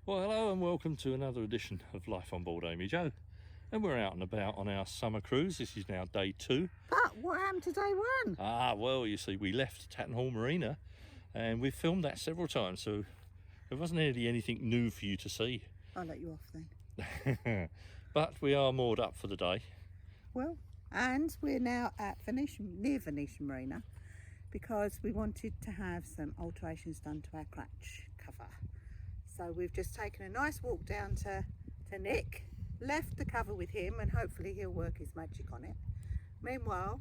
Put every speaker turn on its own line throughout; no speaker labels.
Well, hello and welcome to another edition of Life on Board Amy Jo. And we're out and about on our summer cruise. This is now day 2.
But what happened to day 1?
Well, you see, we left Tattenhall Marina and we've filmed that several times, so there wasn't really anything new for you to see.
I'll let you off then.
But we are moored up for the day.
Well, and we're now at near Venetian Marina, because we wanted to have some alterations done to our crutch cover. So we've just taken a nice walk down to Nick, left the cover with him, and hopefully he'll work his magic on it. Meanwhile,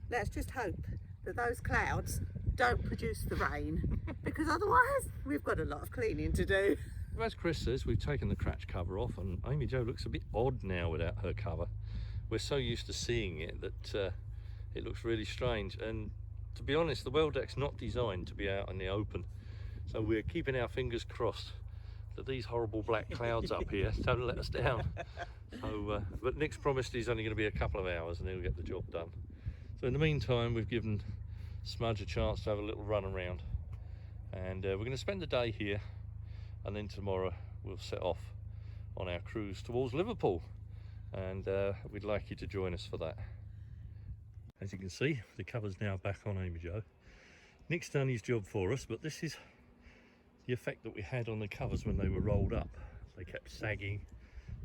let's just hope that those clouds don't produce the rain, because otherwise we've got a lot of cleaning to do.
As Chris says, we've taken the crutch cover off and Amy Jo looks a bit odd now without her cover. We're so used to seeing it that it looks really strange, and to be honest, the well deck's not designed to be out in the open, so we're keeping our fingers crossed that these horrible black clouds up here don't let us down. So, but Nick's promised he's only going to be a couple of hours and he'll get the job done. So in the meantime, we've given Smudge a chance to have a little run around, and we're going to spend the day here, and then tomorrow we'll set off on our cruise towards Liverpool, and we'd like you to join us for that. As you can see, the cover's now back on Amy Jo. Nick's done his job for us, but this is the effect that we had on the covers when they were rolled up. They kept sagging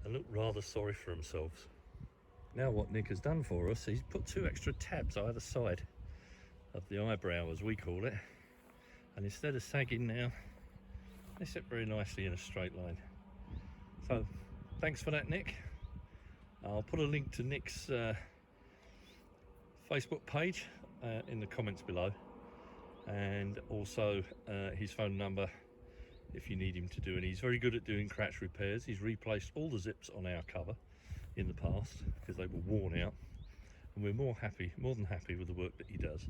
and looked rather sorry for themselves. Now what Nick has done for us, he's put 2 extra tabs either side of the eyebrow, as we call it, and instead of sagging now, they sit very nicely in a straight line. So thanks for that, Nick. I'll put a link to Nick's Facebook page in the comments below, and also his phone number if you need him to do it. He's very good at doing crutch repairs. He's replaced all the zips on our cover in the past because they were worn out, and we're more than happy with the work that he does.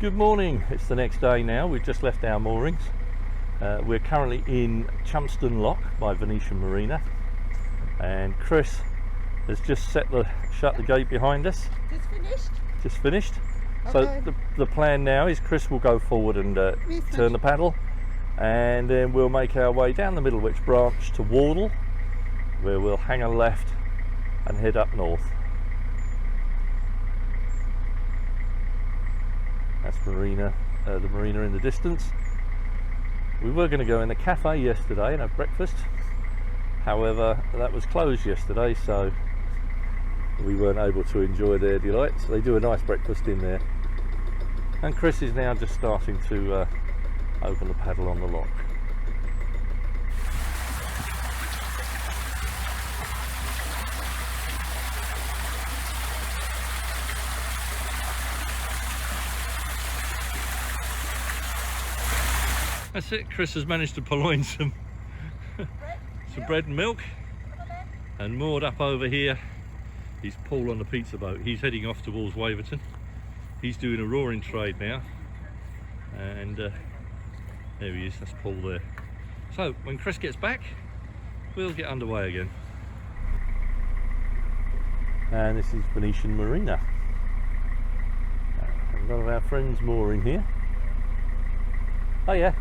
Good morning, it's the next day now. We've just left our moorings. We're currently in Chelmsford Lock by Venetian Marina, and Chris has just shut the gate behind us. Just finished. Okay. So the plan now is Chris will go forward and turn the paddle, and then we'll make our way down the Middlewich branch to Wardle, where we'll hang a left and head up north. That's the marina in the distance. We were going to go in the cafe yesterday and have breakfast. However, that was closed yesterday, so we weren't able to enjoy their delights. They do a nice breakfast in there. And Chris is now just starting to open the paddle on the lock. That's it, Chris has managed to purloin some bread and milk, and moored up over here is Paul on the pizza boat. He's heading off towards Waverton. He's doing a roaring trade now, and there he is, that's Paul there. So when Chris gets back, we'll get underway again. And this is Venetian Marina. A lot of our friends mooring here. Oh yeah.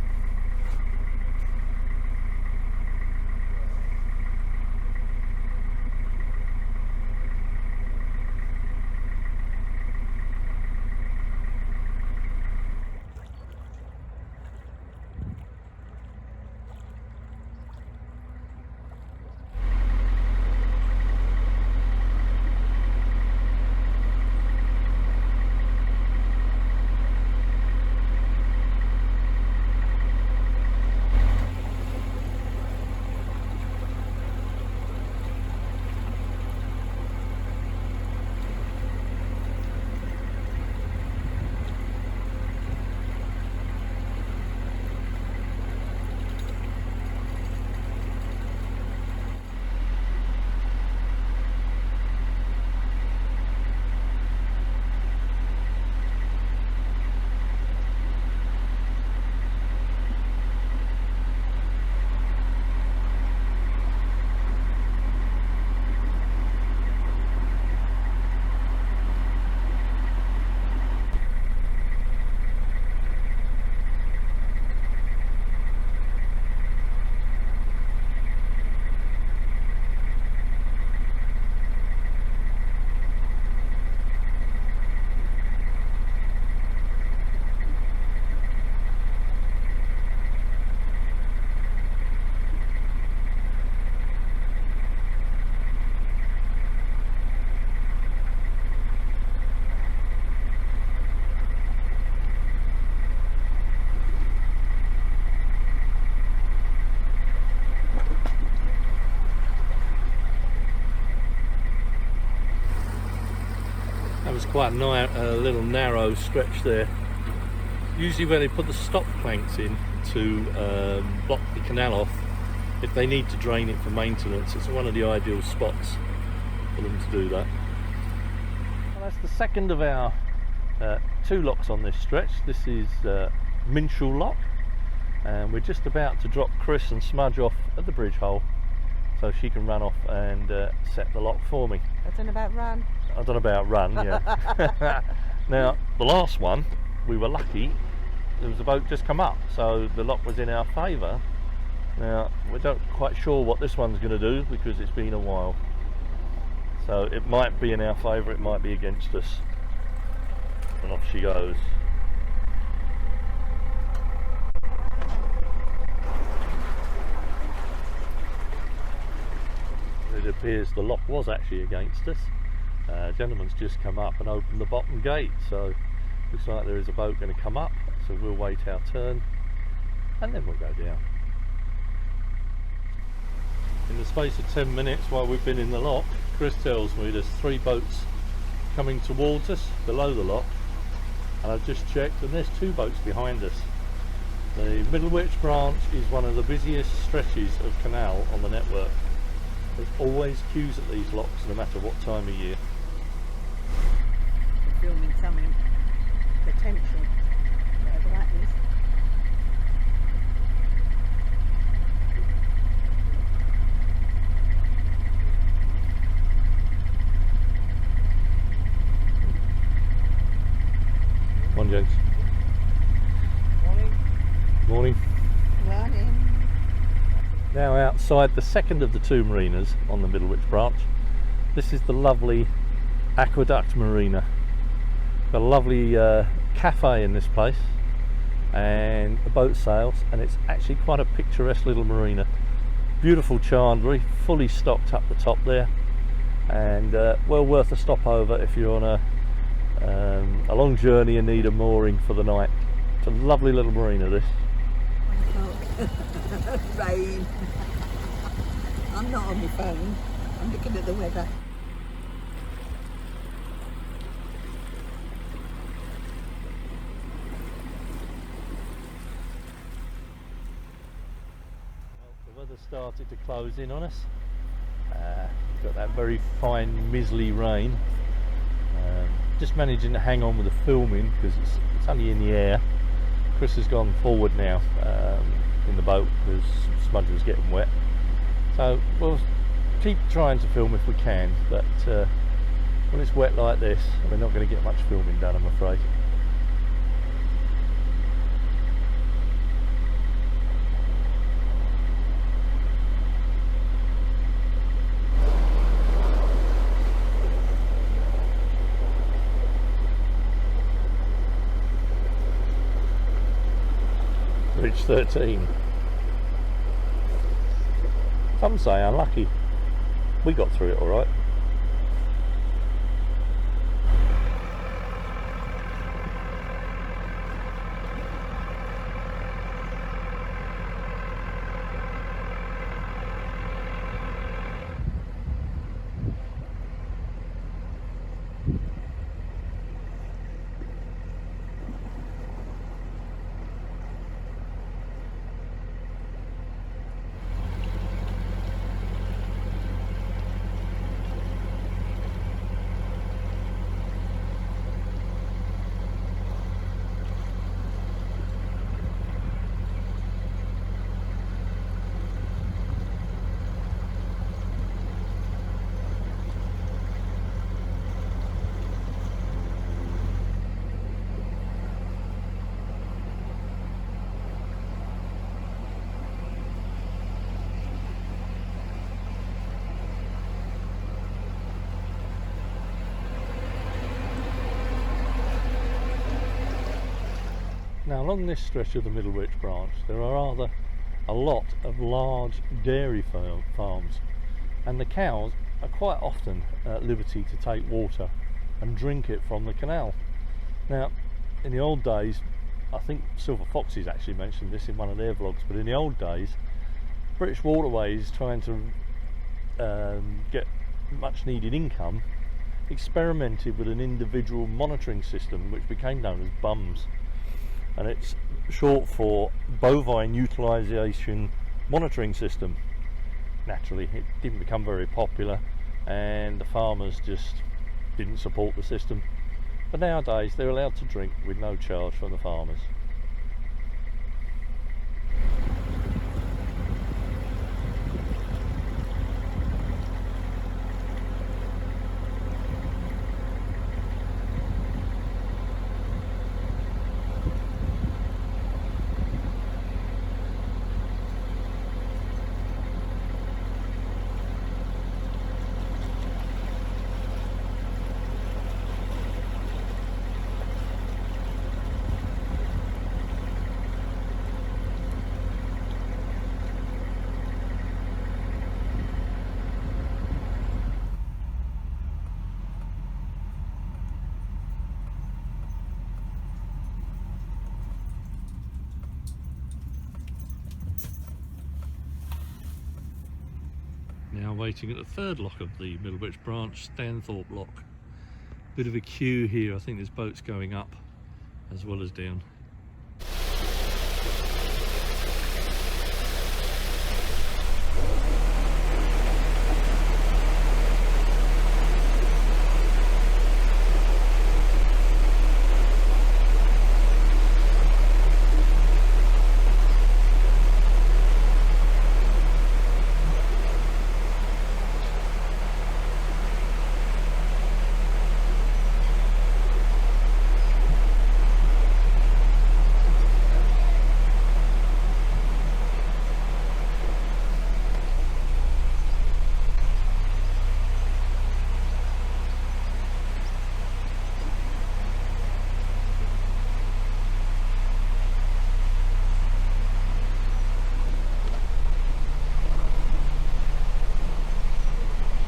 quite a little narrow stretch there. Usually where they put the stop planks in to block the canal off, if they need to drain it for maintenance, it's one of the ideal spots for them to do that. Well, that's the second of our 2 locks on this stretch. This is Minshall lock, and we're just about to drop Chris and Smudge off at the bridge hole so she can run off and set the lock for me.
I don't know about run.
I don't know about run, yeah. Now, the last one, we were lucky, there was a boat just come up, so the lock was in our favour. Now, we're not quite sure what this one's going to do because it's been a while. So it might be in our favour, it might be against us. And off she goes. It appears the lock was actually against us. A gentleman's just come up and opened the bottom gate, so looks like there is a boat going to come up, so we'll wait our turn and then we'll go down. In the space of 10 minutes while we've been in the lock, Chris tells me there's 3 boats coming towards us below the lock, and I've just checked and there's 2 boats behind us. The Middlewich branch is one of the busiest stretches of canal on the network. There's always queues at these locks no matter what time of year.
We're filming something potential, whatever that is.
Come on, gents.
Morning.
Morning.
Morning.
Now outside the second of the 2 marinas on the Middlewich branch, this is the lovely Aqueduct Marina. Got a lovely cafe in this place and a boat sails, and it's actually quite a picturesque little marina. Beautiful chandlery, fully stocked up the top there, and well worth a stopover if you're on a long journey and need a mooring for the night. It's a lovely little marina, this.
Rain. I'm not on my phone, I'm looking at the weather.
The weather started to close in on us. Got that very fine mizzly rain. Just managing to hang on with the filming because it's only in the air. Chris has gone forward now in the boat because Smudge was getting wet. So we'll keep trying to film if we can, but when it's wet like this, we're not going to get much filming done, I'm afraid. Bridge 13. Some say unlucky. We got through it all right. Now along this stretch of the Middlewich branch there are rather a lot of large dairy farms, and the cows are quite often at liberty to take water and drink it from the canal. Now in the old days, I think Silver Foxes actually mentioned this in one of their vlogs, but in the old days British Waterways, trying to get much needed income, experimented with an individual monitoring system which became known as BUMS, and it's short for Bovine Utilisation Monitoring System. Naturally, it didn't become very popular and the farmers just didn't support the system, but nowadays they're allowed to drink with no charge from the farmers. Now waiting at the third lock of the Middlewich branch, Stanthorpe Lock. Bit of a queue here. I think there's boats going up as well as down.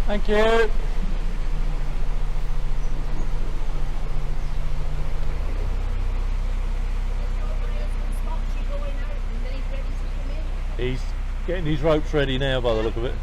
Thank you. He's getting his ropes ready now by the look of it.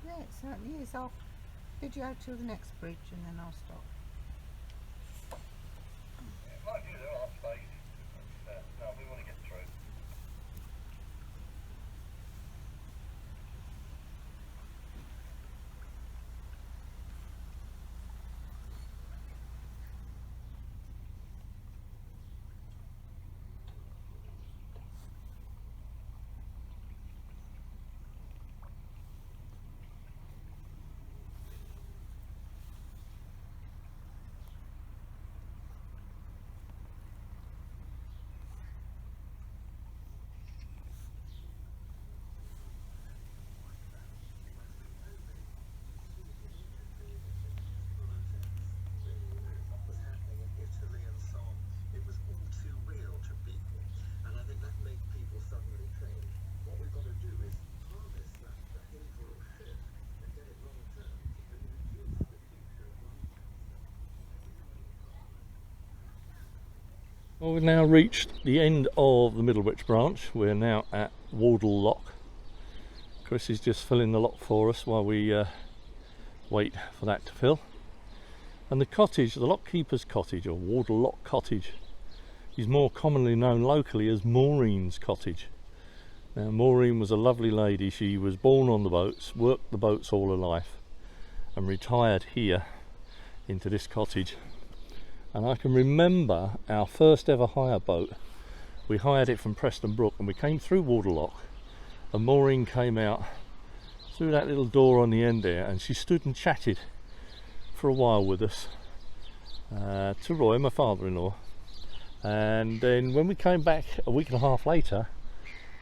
Yeah, it certainly is. I'll video till the next bridge and then I'll stop. Well, we've now reached the end of the Middlewich branch. We're now at
Wardle lock. Chris is just filling the lock for us while we wait for that to fill. And the cottage, the lockkeeper's cottage, or Wardle Lock Cottage, is more commonly known locally as Maureen's cottage. Now, Maureen was a lovely lady. She was born on the boats, worked the boats all her life, and retired here into this cottage. And I can remember our first ever hire boat. We hired it from Preston Brook, and we came through Wardle Lock, and Maureen came out through that little door on the end there, and she stood and chatted for a while with us to Roy, my father-in-law. And then when we came back a week and a half later,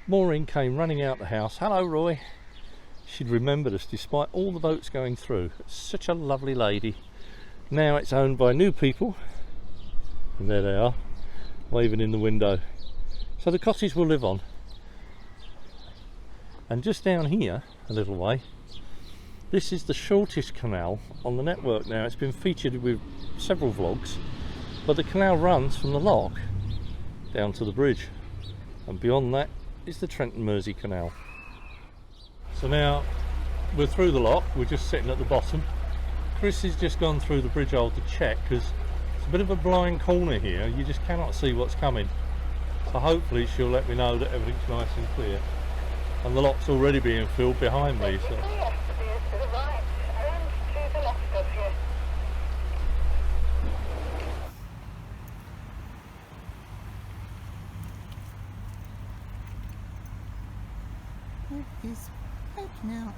Maureen came running out the house. "Hello, Roy." She'd remembered us despite all the boats going through. Such a lovely lady. Now it's owned by new people, and there they are, waving in the window. So the cottage will live on. And just down here a little way, this is the shortest canal on the network now. It's been featured with several vlogs, but the canal runs from the lock down to the bridge, and beyond that is the Trent and Meyers canal. So now we're through the lock, we're just sitting at the bottom. Chris has just gone through the bridge hole to check, because it's a bit of a blind corner here, you just cannot see what's coming. So hopefully she'll let me know that everything's nice and clear. And the lock's already being filled behind me. So.
He's poking out.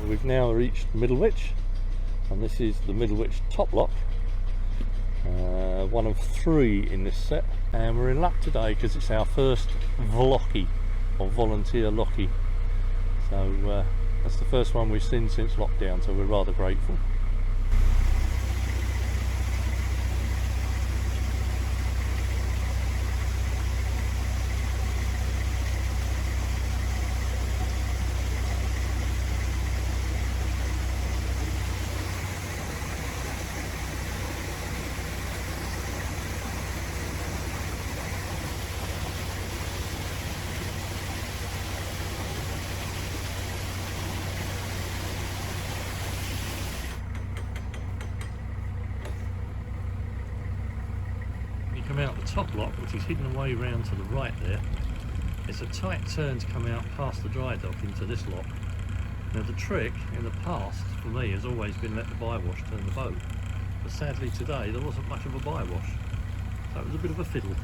We've now reached Middlewich, and this is the Middlewich top lock, one of 3 in this set, and we're in luck today because it's our first vlockie, or volunteer lockie. So that's the first one we've seen since lockdown, so we're rather grateful. Come out the top lock, which is hidden away round to the right there. It's a tight turn to come out past the dry dock into this lock. Now the trick in the past for me has always been let the bywash turn the boat, but sadly today there wasn't much of a bywash, so it was a bit of a fiddle.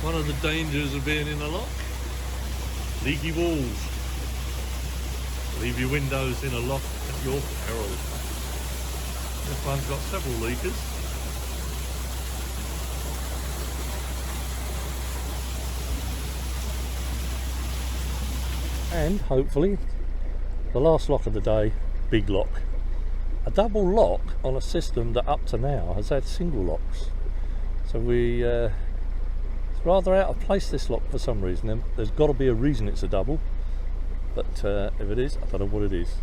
One of the dangers of being in a lock, leaky walls. Leave your windows in a lock at your peril. This one's got several leakers. And hopefully the last lock of the day, big lock. A double lock on a system that up to now has had single locks. So it's rather out of place, this lock, for some reason. There's got to be a reason it's a double, but if it is, I don't know what it is.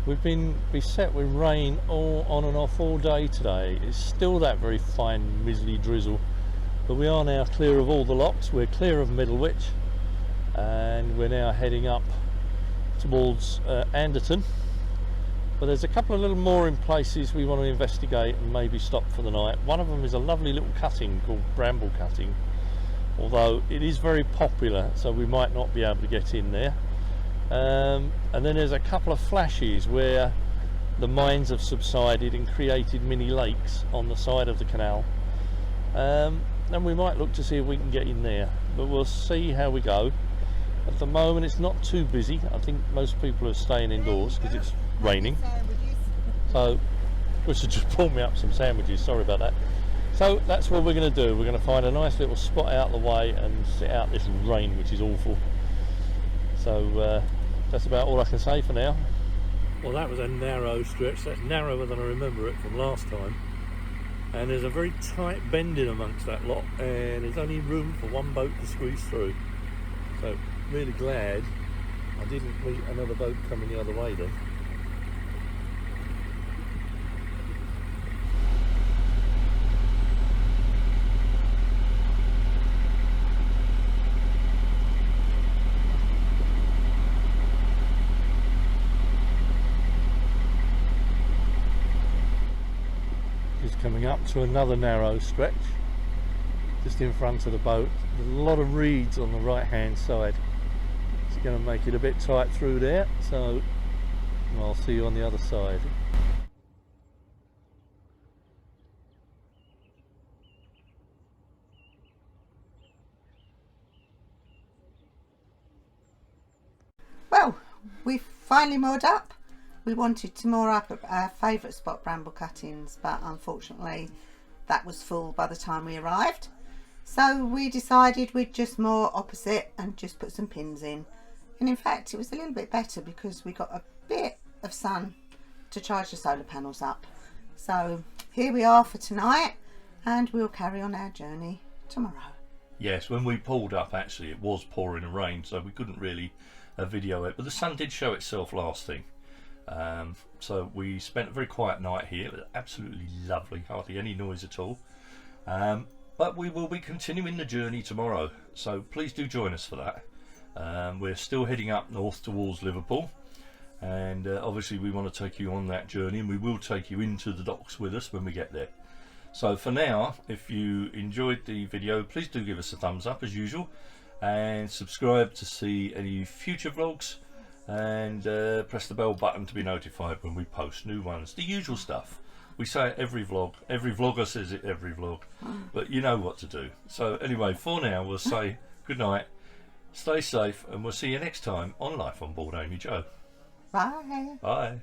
We've been beset with rain all on and off all day today. It's still that very fine mizzly drizzle, but we are now clear of all the locks. We're clear of Middlewich, and we're now heading up towards Anderton. But there's a couple of little mooring places we want to investigate and maybe stop for the night. One of them is a lovely little cutting called Bramble Cutting, although it is very popular, so we might not be able to get in there. and then there's a couple of flashes where the mines have subsided and created mini lakes on the side of the canal, and we might look to see if we can get in there, but we'll see how we go. At the moment it's not too busy. I think most people are staying indoors because it's raining, so which has just pulled me up some sandwiches, sorry about that. So that's what we're going to do. We're going to find a nice little spot out of the way and sit out this rain, which is awful. So that's about all I can say for now. Well, that was a narrow stretch. That's narrower than I remember it from last time. And there's a very tight bend in amongst that lot, and there's only room for one boat to squeeze through. So really glad I didn't meet another boat coming the other way then. Coming up to another narrow stretch just in front of the boat. There's a lot of reeds on the right hand side. It's going to make it a bit tight through there, so I'll see you on the other side.
Well, we've finally moored up. We wanted to moor up at our favourite spot, Bramble Cuttings, but unfortunately that was full by the time we arrived. So we decided we'd just moor opposite and just put some pins in. And in fact it was a little bit better because we got a bit of sun to charge the solar panels up. So here we are for tonight, and we'll carry on our journey tomorrow.
Yes, when we pulled up actually it was pouring rain, so we couldn't really video it, but the sun did show itself last thing. So we spent a very quiet night here. It was absolutely lovely, hardly any noise at all. But we will be continuing the journey tomorrow, so please do join us for that. We're still heading up north towards Liverpool, and obviously we want to take you on that journey, and we will take you into the docks with us when we get there. So for now, if you enjoyed the video, please do give us a thumbs up as usual, and subscribe to see any future vlogs, and press the bell button to be notified when we post new ones. The usual stuff. We say it every vlog. Every vlogger says it every vlog, but you know what to do. So anyway, for now we'll say good night, stay safe, and we'll see you next time on Life on Board Amy Jo.
Bye.
Bye.